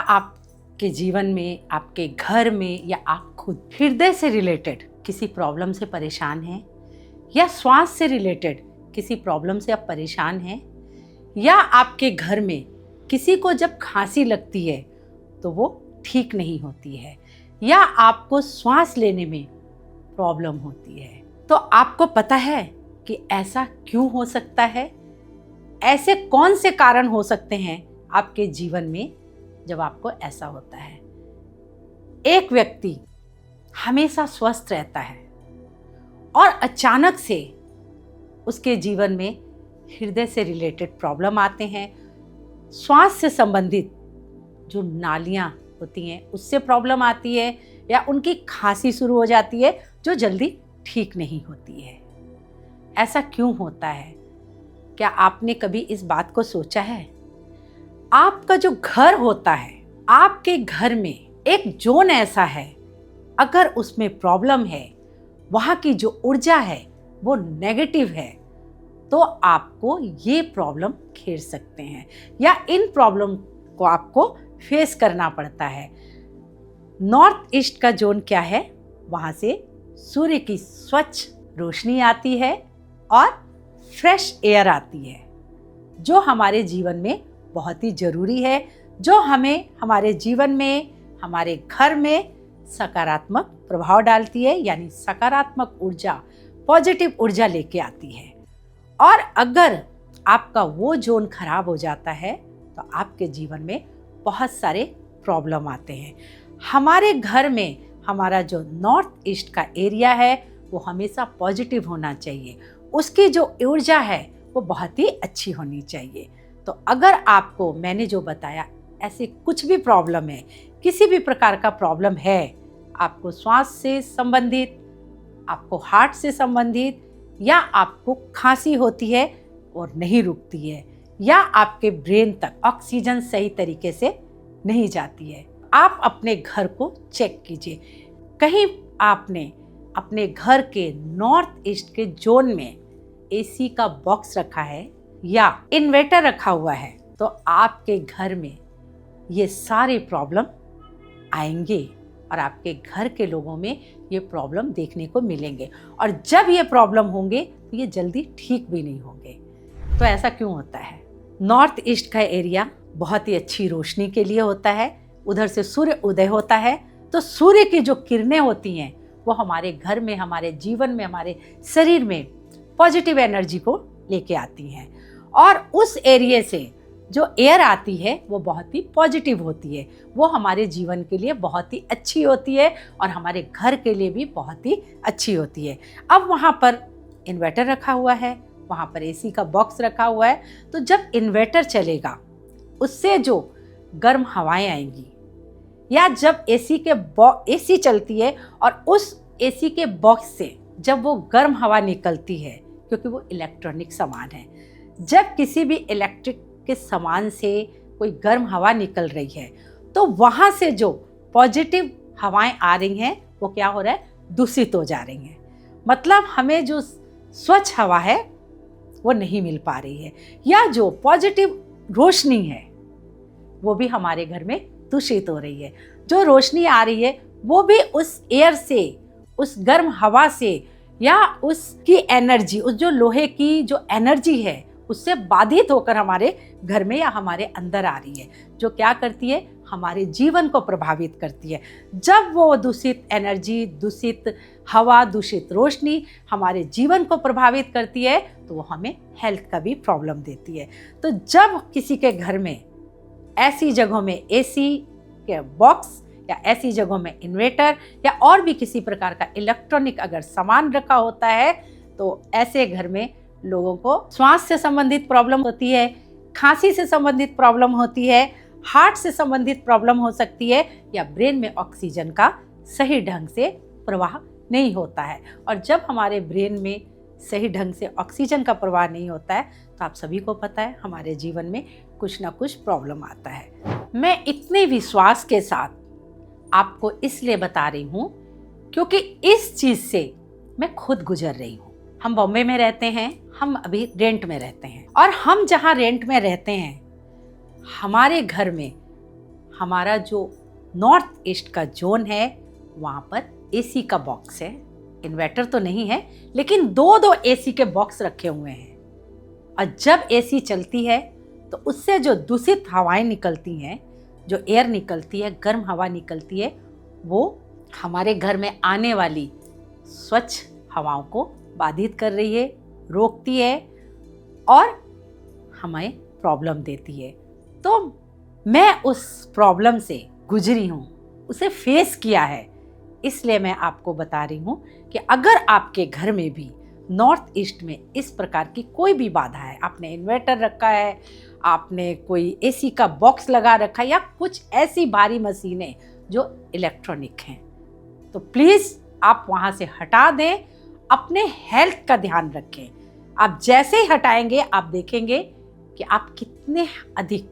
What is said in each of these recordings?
आपके जीवन में, आपके घर में या आप खुद हृदय से रिलेटेड किसी प्रॉब्लम से परेशान हैं, या श्वास से रिलेटेड किसी प्रॉब्लम से आप परेशान हैं, या आपके घर में किसी को जब खांसी लगती है तो वो ठीक नहीं होती है, या आपको श्वास लेने में प्रॉब्लम होती है, तो आपको पता है कि ऐसा क्यों हो सकता है? ऐसे कौन से कारण हो सकते हैं आपके जीवन में जब आपको ऐसा होता है? एक व्यक्ति हमेशा स्वस्थ रहता है और अचानक से उसके जीवन में हृदय से रिलेटेड प्रॉब्लम आते हैं, श्वास से संबंधित जो नालियां होती हैं उससे प्रॉब्लम आती है, या उनकी खांसी शुरू हो जाती है जो जल्दी ठीक नहीं होती है। ऐसा क्यों होता है? क्या आपने कभी इस बात को सोचा है? आपका जो घर होता है, आपके घर में एक जोन ऐसा है, अगर उसमें प्रॉब्लम है, वहाँ की जो ऊर्जा है वो नेगेटिव है, तो आपको ये प्रॉब्लम घेर सकते हैं, या इन प्रॉब्लम को आपको फेस करना पड़ता है। नॉर्थ ईस्ट का जोन क्या है? वहाँ से सूर्य की स्वच्छ रोशनी आती है और फ्रेश एयर आती है, जो हमारे जीवन में बहुत ही ज़रूरी है, जो हमें हमारे जीवन में, हमारे घर में सकारात्मक प्रभाव डालती है, यानी सकारात्मक ऊर्जा, पॉजिटिव ऊर्जा लेके आती है। और अगर आपका वो जोन खराब हो जाता है तो आपके जीवन में बहुत सारे प्रॉब्लम आते हैं। हमारे घर में हमारा जो नॉर्थ ईस्ट का एरिया है वो हमेशा पॉजिटिव होना चाहिए, उसकी जो ऊर्जा है वो बहुत ही अच्छी होनी चाहिए। तो अगर आपको मैंने जो बताया ऐसे कुछ भी प्रॉब्लम है, किसी भी प्रकार का प्रॉब्लम है, आपको श्वास से संबंधित, आपको हार्ट से संबंधित, या आपको खांसी होती है और नहीं रुकती है, या आपके ब्रेन तक ऑक्सीजन सही तरीके से नहीं जाती है, आप अपने घर को चेक कीजिए। कहीं आपने अपने घर के नॉर्थ ईस्ट के जोन में एसी का बॉक्स रखा है या इन्वर्टर रखा हुआ है, तो आपके घर में ये सारे प्रॉब्लम आएंगे और आपके घर के लोगों में ये प्रॉब्लम देखने को मिलेंगे, और जब ये प्रॉब्लम होंगे तो ये जल्दी ठीक भी नहीं होंगे। तो ऐसा क्यों होता है? नॉर्थ ईस्ट का एरिया बहुत ही अच्छी रोशनी के लिए होता है, उधर से सूर्य उदय होता है, तो सूर्य की जो किरणें होती हैं वो हमारे घर में, हमारे जीवन में, हमारे शरीर में पॉजिटिव एनर्जी को लेके आती हैं, और उस एरिया से जो एयर आती है वो बहुत ही पॉजिटिव होती है, वो हमारे जीवन के लिए बहुत ही अच्छी होती है और हमारे घर के लिए भी बहुत ही अच्छी होती है। अब वहाँ पर इन्वर्टर रखा हुआ है, वहाँ पर एसी का बॉक्स रखा हुआ है, तो जब इन्वर्टर चलेगा उससे जो गर्म हवाएं आएंगी, या जब एसी चलती है और उस एसी के बॉक्स से जब वो गर्म हवा निकलती है, क्योंकि वो इलेक्ट्रॉनिक सामान है, जब किसी भी इलेक्ट्रिक के सामान से कोई गर्म हवा निकल रही है तो वहाँ से जो पॉजिटिव हवाएं आ रही हैं वो क्या हो रहा है? दूषित हो जा रही हैं। मतलब हमें जो स्वच्छ हवा है वो नहीं मिल पा रही है, या जो पॉजिटिव रोशनी है वो भी हमारे घर में दूषित हो रही है। जो रोशनी आ रही है वो भी उस एयर से, उस गर्म हवा से, या उसकी एनर्जी, उस जो लोहे की जो एनर्जी है उससे बाधित होकर हमारे घर में या हमारे अंदर आ रही है, जो क्या करती है? हमारे जीवन को प्रभावित करती है। जब वो दूषित एनर्जी, दूषित हवा, दूषित रोशनी हमारे जीवन को प्रभावित करती है तो वो हमें हेल्थ का भी प्रॉब्लम देती है। तो जब किसी के घर में ऐसी जगहों में एसी के बॉक्स, या ऐसी जगहों में इन्वर्टर, या और भी किसी प्रकार का इलेक्ट्रॉनिक अगर सामान रखा होता है, तो ऐसे घर में लोगों को श्वास से संबंधित प्रॉब्लम होती है, खांसी से संबंधित प्रॉब्लम होती है, हार्ट से संबंधित प्रॉब्लम हो सकती है, या ब्रेन में ऑक्सीजन का सही ढंग से प्रवाह नहीं होता है। और जब हमारे ब्रेन में सही ढंग से ऑक्सीजन का प्रवाह नहीं होता है तो आप सभी को पता है हमारे जीवन में कुछ ना कुछ प्रॉब्लम आता है। मैं इतने विश्वास के साथ आपको इसलिए बता रही हूँ क्योंकि इस चीज़ से मैं खुद गुजर रही हूँ। हम बॉम्बे में रहते हैं, हम अभी रेंट में रहते हैं, और हम जहाँ रेंट में रहते हैं हमारे घर में हमारा जो नॉर्थ ईस्ट का जोन है वहाँ पर एसी का बॉक्स है। इन्वर्टर तो नहीं है, लेकिन दो एसी के बॉक्स रखे हुए हैं। और जब एसी चलती है तो उससे जो दूषित हवाएं निकलती हैं, जो एयर निकलती है, गर्म हवा निकलती है, वो हमारे घर में आने वाली स्वच्छ हवाओं को बाधित कर रही है, रोकती है और हमें प्रॉब्लम देती है। तो मैं उस प्रॉब्लम से गुजरी हूँ, उसे फेस किया है, इसलिए मैं आपको बता रही हूँ कि अगर आपके घर में भी नॉर्थ ईस्ट में इस प्रकार की कोई भी बाधा है, आपने इन्वर्टर रखा है, आपने कोई एसी का बॉक्स लगा रखा है या कुछ ऐसी भारी मशीनें जो इलेक्ट्रॉनिक हैं, तो प्लीज़ आप वहाँ से हटा दें। अपने हेल्थ का ध्यान रखें। आप जैसे ही हटाएंगे आप देखेंगे कि आप कितने अधिक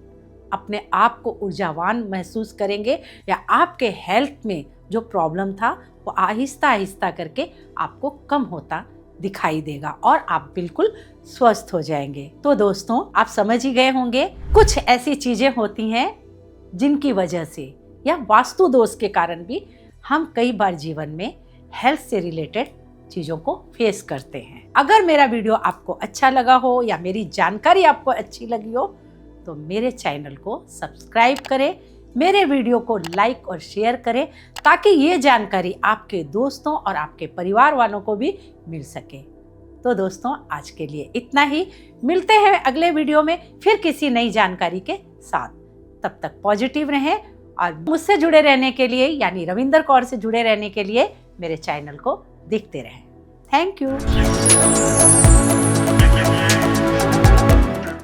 अपने आप को ऊर्जावान महसूस करेंगे, या आपके हेल्थ में जो प्रॉब्लम था वो आहिस्ता आहिस्ता करके आपको कम होता दिखाई देगा और आप बिल्कुल स्वस्थ हो जाएंगे। तो दोस्तों, आप समझ ही गए होंगे, कुछ ऐसी चीजें होती हैं जिनकी वजह से या वास्तु दोष के कारण भी हम कई बार जीवन में हेल्थ से रिलेटेड चीजों को फेस करते हैं। अगर मेरा वीडियो आपको अच्छा लगा हो या मेरी जानकारी आपको अच्छी लगी हो तो मेरे चैनल को सब्सक्राइब करें, मेरे वीडियो को लाइक और शेयर करें, ताकि ये जानकारी आपके दोस्तों और आपके परिवार वालों को भी मिल सके। तो दोस्तों, आज के लिए इतना ही। मिलते हैं अगले वीडियो में फिर किसी नई जानकारी के साथ। तब तक पॉजिटिव रहें और मुझसे जुड़े रहने के लिए, यानी रविंदर कौर से जुड़े रहने के लिए मेरे चैनल को देखते रहें। Thank you.